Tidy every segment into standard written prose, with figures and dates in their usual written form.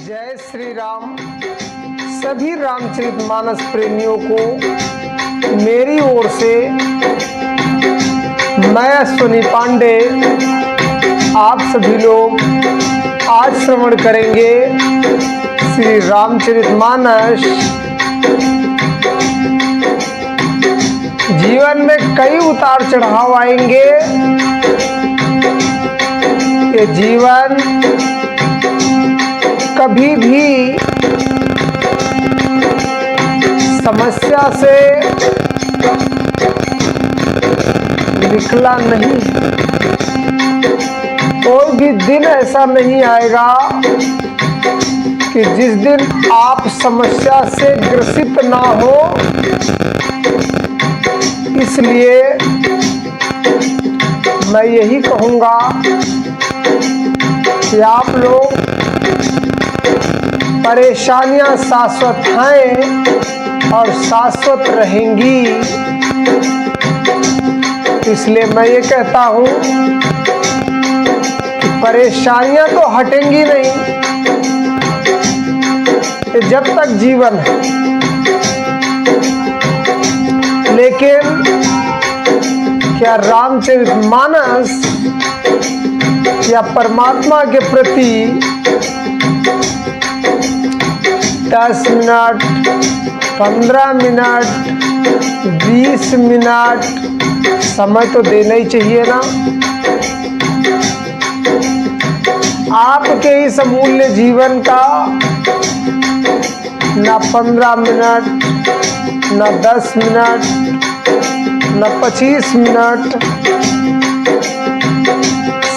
जय श्री राम। सभी रामचरितमानस प्रेमियों को मेरी ओर से मैं अश्विनी पांडे आप सभी लोग आज श्रवण करेंगे श्री रामचरितमानस। जीवन में कई उतार चढ़ाव आएंगे। ये जीवन कभी भी समस्या से निकला नहीं। कोई भी दिन ऐसा नहीं आएगा कि जिस दिन आप समस्या से ग्रसित ना हो। इसलिए मैं यही कहूँगा कि आप लोग परेशानियां शाश्वत हैं और शाश्वत रहेंगी। इसलिए मैं ये कहता हूं कि परेशानियां तो हटेंगी नहीं कि जब तक जीवन है। लेकिन क्या रामचरितमानस या परमात्मा के प्रति 10 मिनट, 15 मिनट, 20 मिनट समय तो देना ही चाहिए ना। आपके इस अमूल्य जीवन का न 15 मिनट, न 10 मिनट, न 25 मिनट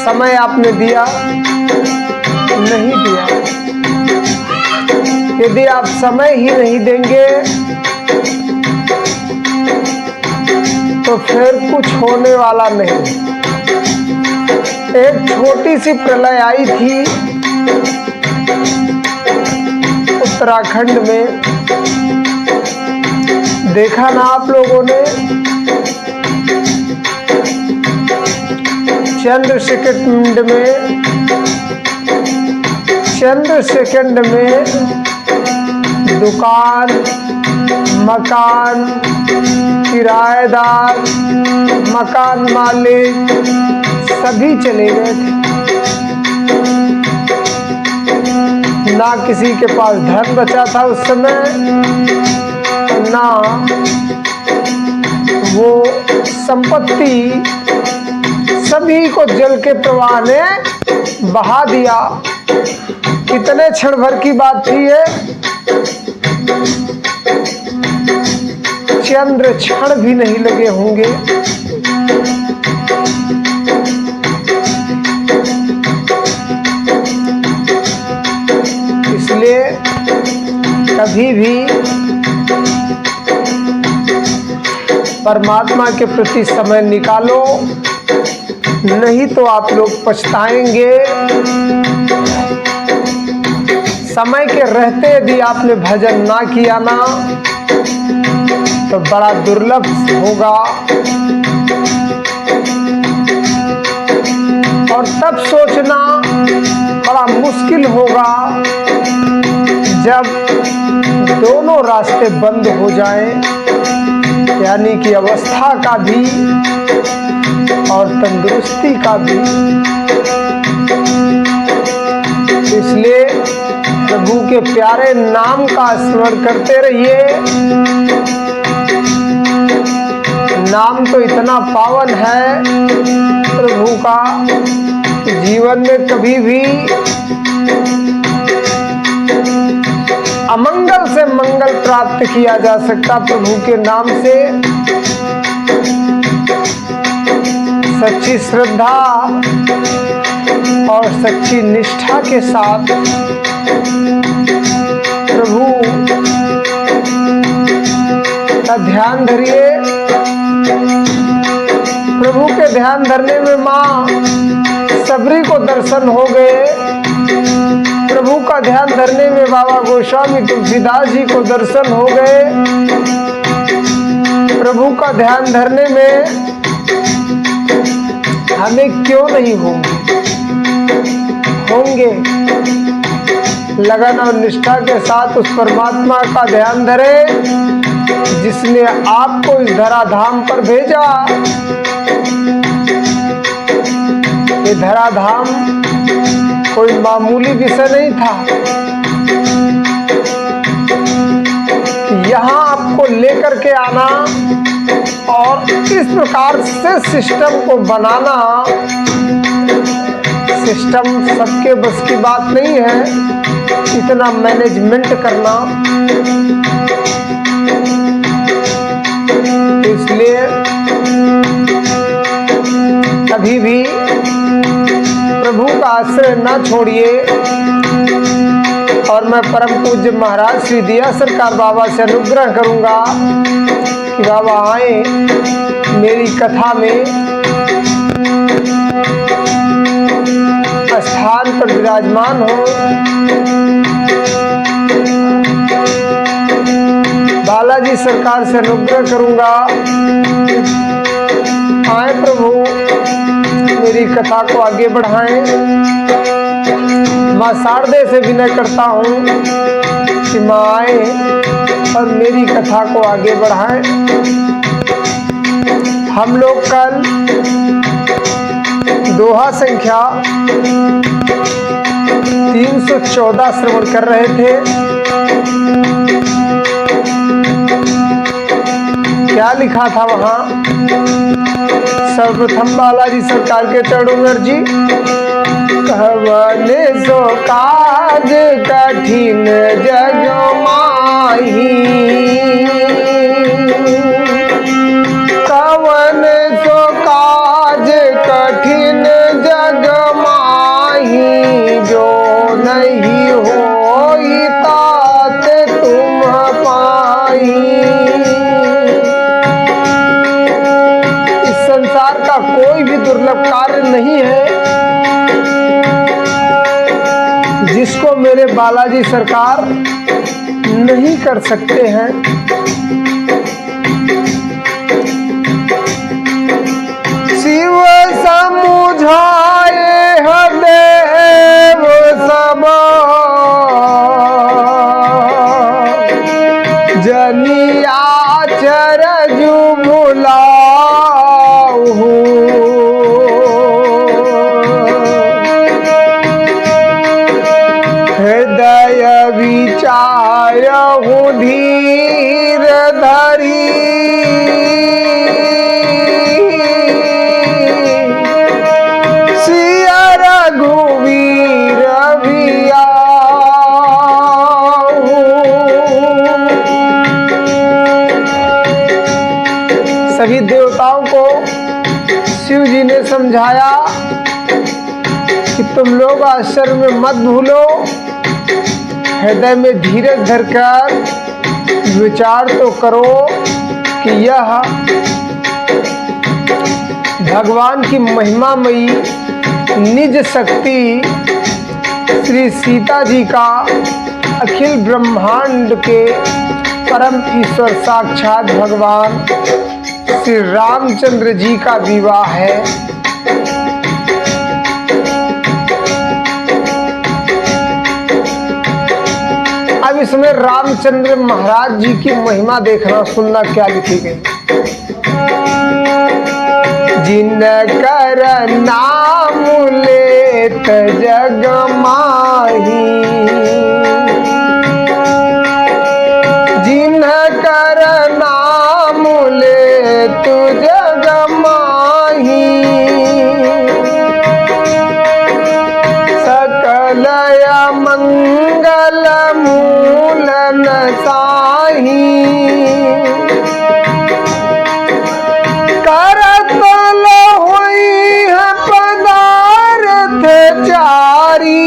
समय आपने दिया, नहीं दिया। यदि आप समय ही नहीं देंगे तो फिर कुछ होने वाला नहीं। एक छोटी सी प्रलय आई थी उत्तराखंड में, देखा ना आप लोगों ने। चंद सेकंड में दुकान, मकान, किराएदार, मकान मालिक सभी चले गए थे। ना किसी के पास धन बचा था उस समय, ना वो संपत्ति, सभी को जल के प्रवाह ने बहा दिया। कितने क्षण भर की बात थी ये। चंद्र क्षण भी नहीं लगे होंगे। इसलिए कभी भी परमात्मा के प्रति समय निकालो, नहीं तो आप लोग पछताएंगे। समय के रहते यदि आपने भजन ना किया ना तो बड़ा दुर्लभ होगा। और तब सोचना बड़ा मुश्किल होगा जब दोनों रास्ते बंद हो जाएं, यानी कि अवस्था का भी और तंदुरुस्ती का भी। इसलिए प्रभु के प्यारे नाम का स्मरण करते रहिए। नाम तो इतना पावन है प्रभु का कि जीवन में कभी भी अमंगल से मंगल प्राप्त किया जा सकता प्रभु के नाम से। सच्ची श्रद्धा और सच्ची निष्ठा के साथ प्रभु का ध्यान धरिए। प्रभु के ध्यान धरने में माँ सबरी को दर्शन हो गए। प्रभु का ध्यान धरने में बाबा गोस्वामी तुलसीदास जी को दर्शन हो गए। प्रभु का ध्यान धरने में हमें क्यों नहीं होंगे। लगन और निष्ठा के साथ उस परमात्मा का ध्यान धरे जिसने आपको इस धराधाम पर भेजा। ये धराधाम कोई मामूली विषय नहीं था। यहाँ आपको लेकर के आना और इस प्रकार से सिस्टम को बनाना, सिस्टम सबके बस की बात नहीं है, इतना मैनेजमेंट करना। इसलिए कभी भी प्रभु का आश्रय न छोड़िए। और मैं परम पूज्य महाराज श्री दिया सरकार बाबा से अनुग्रह करूंगा कि बाबा आए, मेरी कथा में स्थान पर विराजमान हो। बालाजी सरकार से अनुग्रह करूंगा, आए प्रभु मेरी कथा को आगे बढ़ाएं। माँ शारदे से विनय करता हूँ कि माँ आए और मेरी कथा को आगे बढ़ाएं। हम लोग कल दोहा संख्या 314 श्रवण कर रहे थे। क्या लिखा था वहां? सर्वप्रथम बालाजी सरकार के चरणों में अर्जी। कवन सो काज कठिन जग माही, कवन सो काज कठिन जग माही, जो नहीं होई तात तुम पाई। इस संसार का कोई भी दुर्लभ कार्य नहीं है जिसको मेरे बालाजी सरकार नहीं कर सकते हैं। शिव समुझाए देव सब, जनिया चरजु भुलाऊ। हृदय विचारहु धीर धरी, सिया रघुवीर सभी देवताओं को शिव जी ने समझाया कि तुम लोग आश्चर्य में मत भूलो, हृदय में धीरज धरकर विचार तो करो कि यह भगवान की महिमामयी निज शक्ति श्री सीता जी का अखिल ब्रह्मांड के परम ईश्वर साक्षात भगवान श्री रामचंद्र जी का विवाह है। अब इसमें रामचंद्र महाराज जी की महिमा देखना सुनना क्या लिखी गई। जिनकर नाम लेत जग माही, जिनकर नाम लेत जग माही, सकल मंगल मूलन साही, करतल हुई है पदार्थ चारी,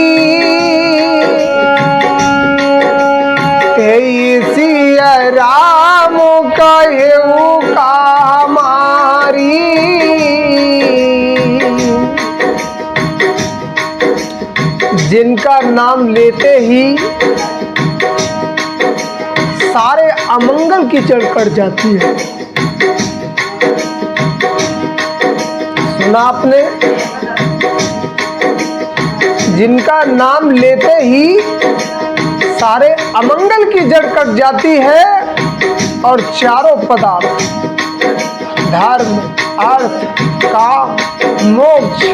सिया राम कहु का मारी। जिनका नाम लेते ही सारे अमंगल की जड़ कट जाती है। सुना आपने? जिनका नाम लेते ही सारे अमंगल की जड़ कट जाती है और चारों पदार्थ धर्म, अर्थ, काम, मोक्ष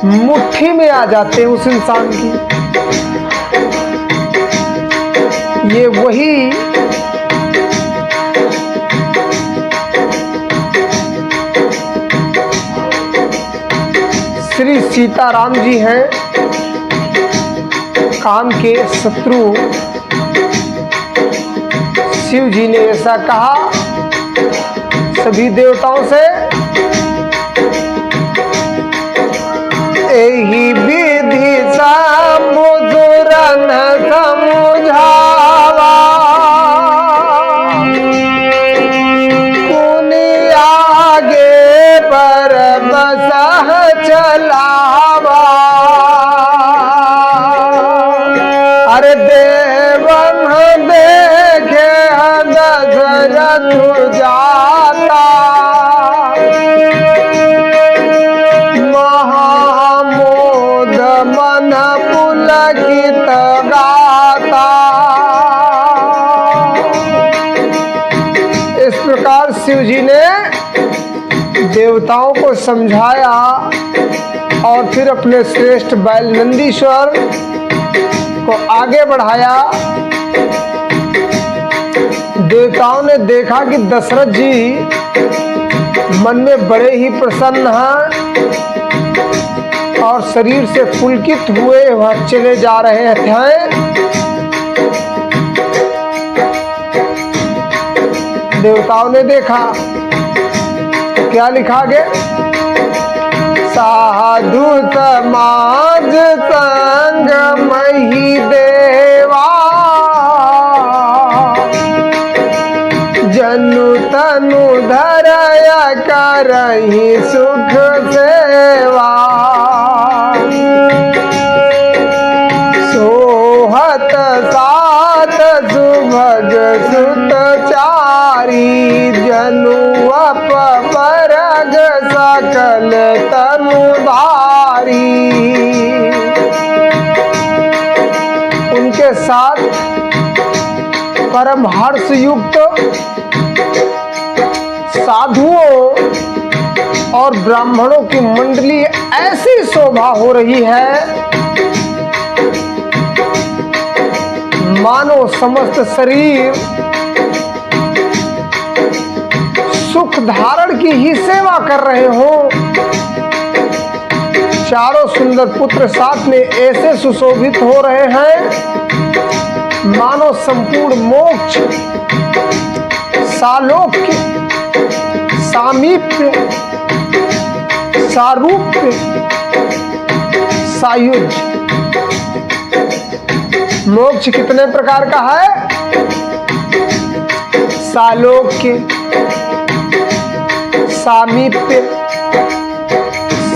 मुट्ठी में आ जाते हैं उस इंसान की। ये वही श्री सीताराम जी हैं, काम के शत्रु। शिव जी ने ऐसा कहा सभी देवताओं से, एही विधि समुद्र न समझावा, कुनि आगे पर बसह चलावा। अरे देवन देखे दशरथ जाता, महामोद मन पुलकित गाता। इस प्रकार शिव जी ने देवताओं को समझाया और फिर अपने श्रेष्ठ बैल नंदीश्वर को आगे बढ़ाया। देवताओं ने देखा कि दशरथ जी मन में बड़े ही प्रसन्न हैं और शरीर से पुलकित हुए वह चले जा रहे थे। देवताओं ने देखा तो क्या लिखा गया, साधु समाज संग मही देवा, जनु तनु धरया करहि सुख सेवा। सोहत सात सुभग सुत चारी, जनु अपरग सकल तनुधारी। उनके साथ परम हर्ष युक्त साधुओं और ब्राह्मणों की मंडली ऐसी शोभा हो रही है मानो समस्त शरीर सुख धारण की ही सेवा कर रहे हो। चारों सुंदर पुत्र साथ में ऐसे सुशोभित हो रहे हैं मानो संपूर्ण मोक्ष, सालोक्य, सामीप्य, सारूप्य, सायुज्य। मोक्ष कितने प्रकार का है? सालोक्य, सामीप्य,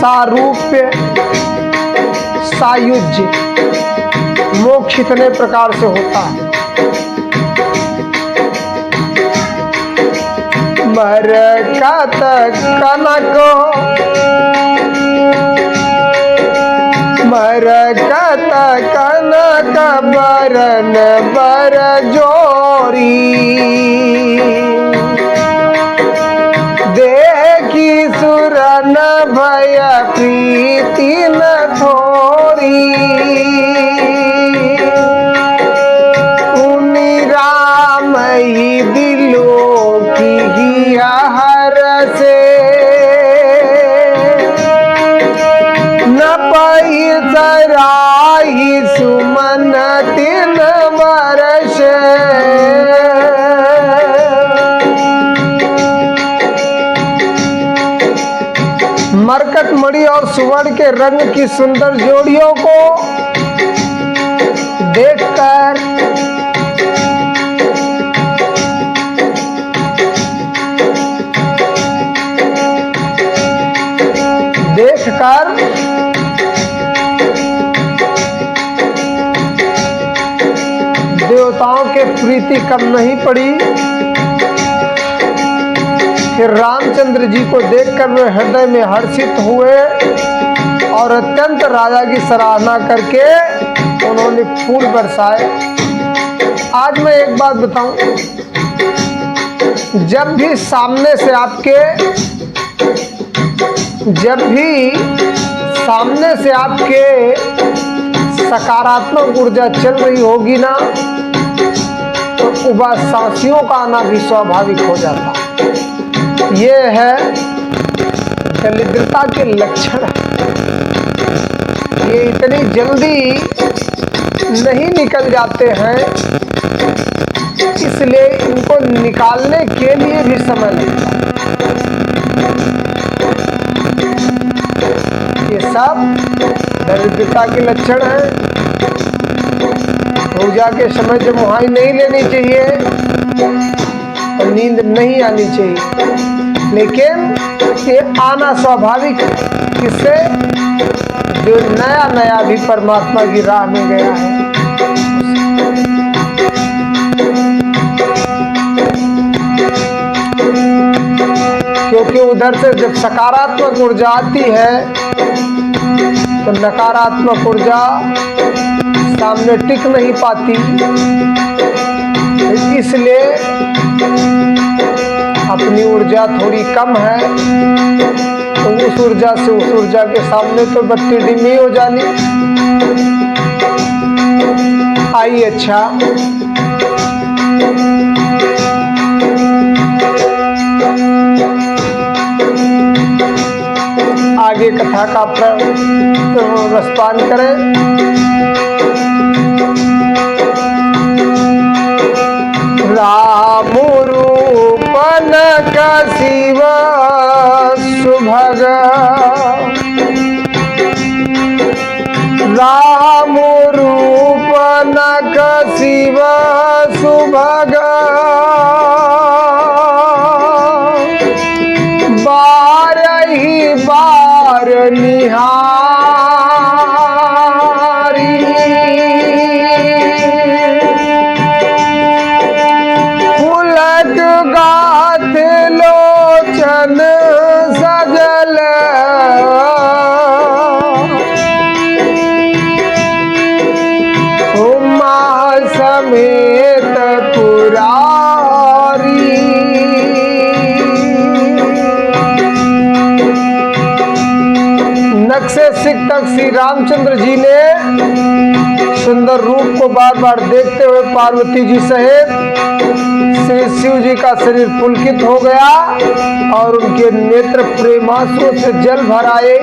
सारूप्य, सायुज्य। मोक्ष कितने प्रकार से होता है? मरकत कनक, मरकत कनक बरन बर जोरी, देखी सुरन भय प्रीति न थोरी। उनि राम ही दिलों की ही हर से, न पई सराही सुमन तिन बरस। मरकट मणि और सुवर्ण के रंग की सुंदर जोड़ियों को देखकर देवताओं के प्रीति कम नहीं पड़ी। फिर रामचंद्र जी को देखकर वे हृदय में हर्षित हुए और अत्यंत राजा की सराहना करके उन्होंने उन्होंने फूल बरसाए। आज मैं एक बात बताऊं, जब भी सामने से आपके सकारात्मक ऊर्जा चल रही होगी ना, तो उबासासियों का आना भी स्वाभाविक हो जाता। ये है दरिद्रता के लक्षण। ये इतनी जल्दी नहीं निकल जाते हैं, इसलिए इनको निकालने के लिए भी समय लगता है। ये सब दरिद्रता के लक्षण हैं। पूजा के समय जब मुहाई नहीं लेनी चाहिए और नींद नहीं आनी चाहिए, लेकिन ये आना स्वाभाविक है। किससे? जो नया भी परमात्मा की राह में गया है। क्योंकि उधर से जब सकारात्मक ऊर्जा आती है तो नकारात्मक ऊर्जा सामने टिक नहीं पाती। इसलिए अपनी ऊर्जा थोड़ी कम है तो उस ऊर्जा से उस ऊर्जा के सामने तो बत्ती डिमी हो जानी। आइए, अच्छा आगे कथा का रसपान करें। राम रूपन का शिव सुभग, राम रूपन का शिव सुभग, बार निहारी, फुलक गाथ लोचन सजल, उमा समेत पुरारी। नक्शे सिख तक श्री रामचंद्र जी ने सुंदर रूप को बार बार देखते हुए पार्वती जी सहित श्री शिव जी का शरीर पुलकित हो गया और उनके नेत्र प्रेमांसुओं से जल भर आए।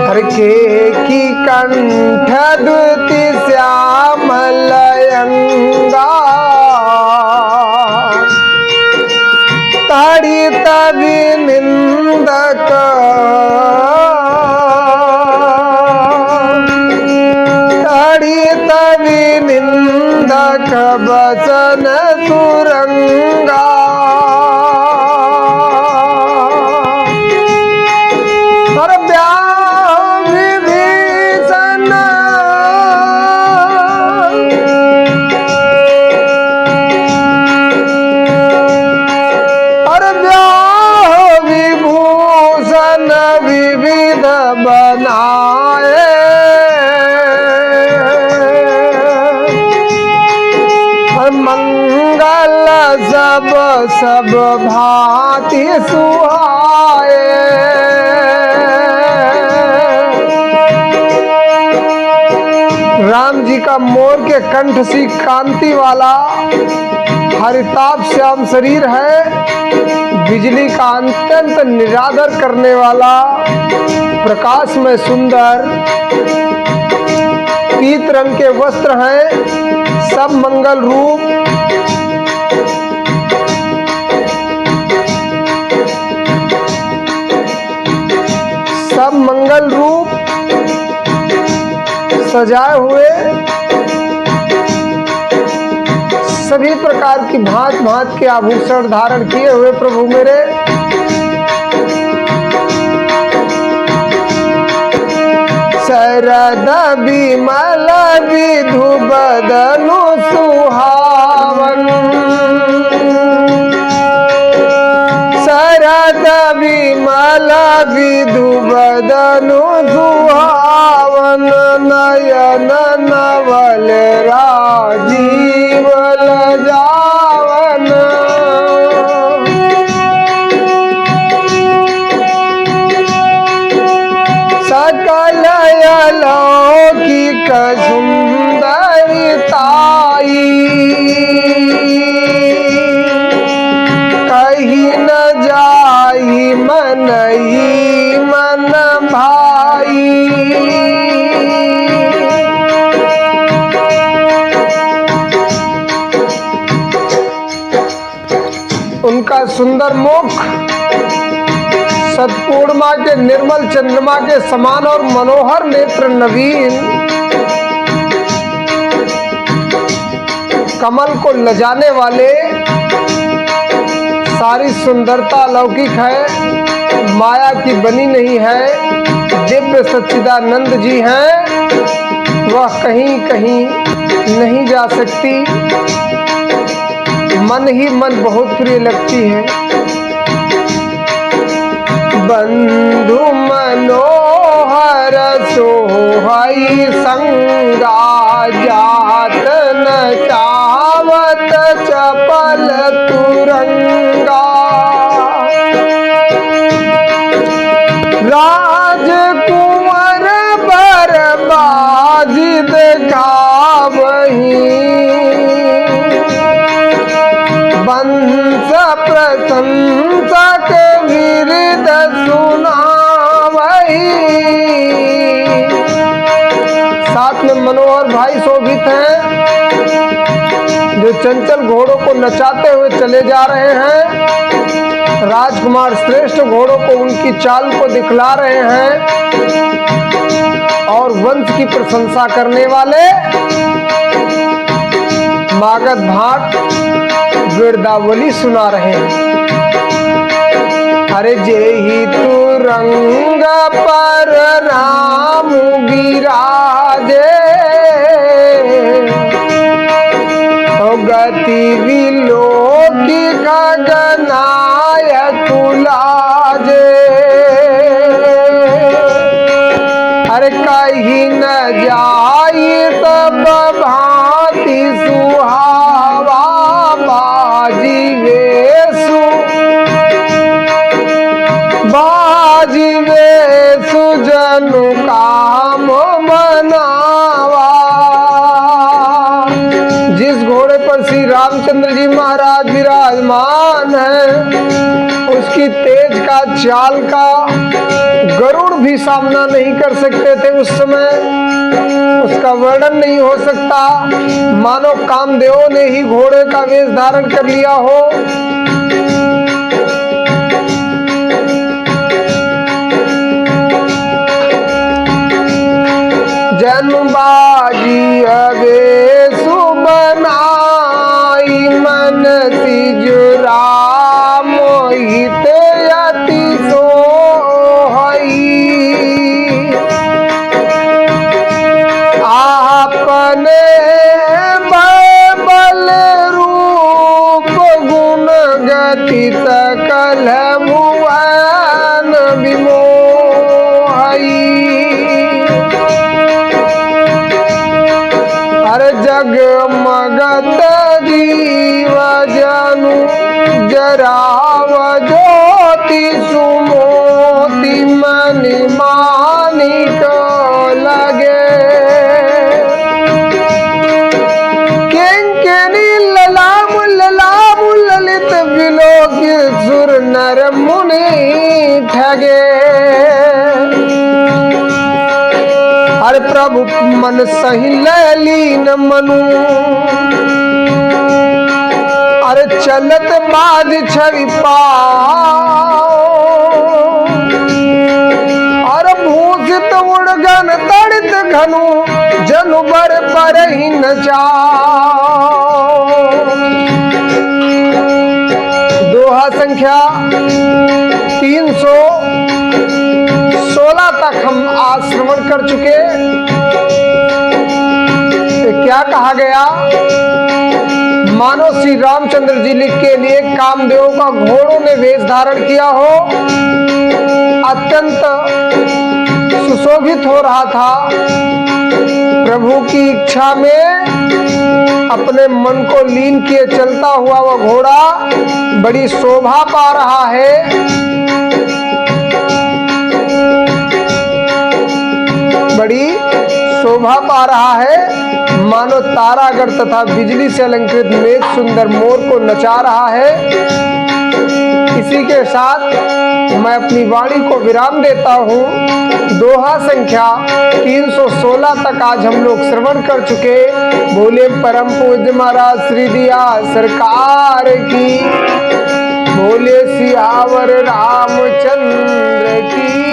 हर के की कंठ द्युति श्याम लयंगा, ताड़ी तभी निंदक, ताड़ी तभी निंदक बसन सुरंगा। और ब्याह विभीषण, विविध बनाए, मंगल सब भांति सुहाए। राम जी का मोर के कंठ सी कांति वाला हरिताभ श्याम शरीर है, बिजली का अत्यंत निरादर करने वाला प्रकाश में सुंदर पीत रंग के वस्त्र हैं, सब मंगल रूप। सब मंगल रूप सजाए हुए, सभी प्रकार की भांत भांत के आभूषण धारण किए हुए प्रभु मेरे शरद विमल विधु बदनु सुहावन, शरद विमल विधु बदनु सुहावन। अलौकिक सुंदरताई, कहीं न जाई मनई मन भाई। उनका सुंदर मुख सतपूर्णिमा के निर्मल चंद्रमा के समान और मनोहर नेत्र नवीन कमल को लजाने वाले, सारी सुंदरता अलौकिक है, माया की बनी नहीं है। दिव्य सच्चिदानंद जी हैं, वह कहीं कहीं नहीं जा सकती। मन ही मन बहुत प्रिय लगती है। बंधु मनोहर सोहई संगा, जात न चावत चपल तुरंगा। राजकुंवर बरबाजी दिखावही, वंश प्रशंसक विरद सुनावही। साथ में मनोहर भाई शोभित हैं, जो चंचल घोड़ों को नचाते हुए चले जा रहे हैं। राजकुमार श्रेष्ठ घोड़ों को उनकी चाल को दिखला रहे हैं और वंश की प्रशंसा करने वाले मागध भाट वीरदावली सुना रहे हैं। अरे जेहि तुरंग पर राम विराजे, गति विलोकी गगनाय तुलाजे। अरे कहीं न जाई तब भांति सुहावा, बाजिवे सुजनु काम मनावा। जिस घोड़े पर श्री रामचंद्र जी महाराज विराजमान हैं, उसकी तेज का चाल का गरुड़ भी सामना नहीं कर सकते थे उस समय। उसका वर्णन नहीं हो सकता, मानो कामदेव ने ही घोड़े का वेश धारण कर लिया हो। जन्मबाजी अवेशु बनाई, मन सिजुरा मोहित यति सोहई। आपने बल रूप गुण गति सकल भुवन विमोहई। जगमगत जीव जनु जराव ज्योति सुमोति, मनि मानिक लगे। किंकिनी ललाम ललाम ललित विलोकी, सुर नर मुनि ठगे। हर प्रभु मन सही लीन मनु, अरे चलत बाज छवि पाओ। और भूषित उड़गन तड़ित घनु, जनु बर पर ही न जाओ। दोहा संख्या 316 तक हम आज श्रवण कर चुके। क्या कहा गया? मानो श्री रामचंद्र जी के लिए कामदेव का घोड़ों ने वेश धारण किया हो, अत्यंत सुशोभित हो रहा था। प्रभु की इच्छा में अपने मन को लीन किए चलता हुआ वह घोड़ा बड़ी शोभा पा रहा है। शोभा पा रहा है, मानो तारागढ़ तथा बिजली से अलंकृत मेघ सुंदर मोर को नचा रहा है। इसी के साथ मैं अपनी वाणी को विराम देता हूँ। दोहा संख्या 316 तक आज हम लोग श्रवण कर चुके। बोले परम पूज्य महाराज श्री दिया सरकार की, बोले सियावर रामचंद्र की।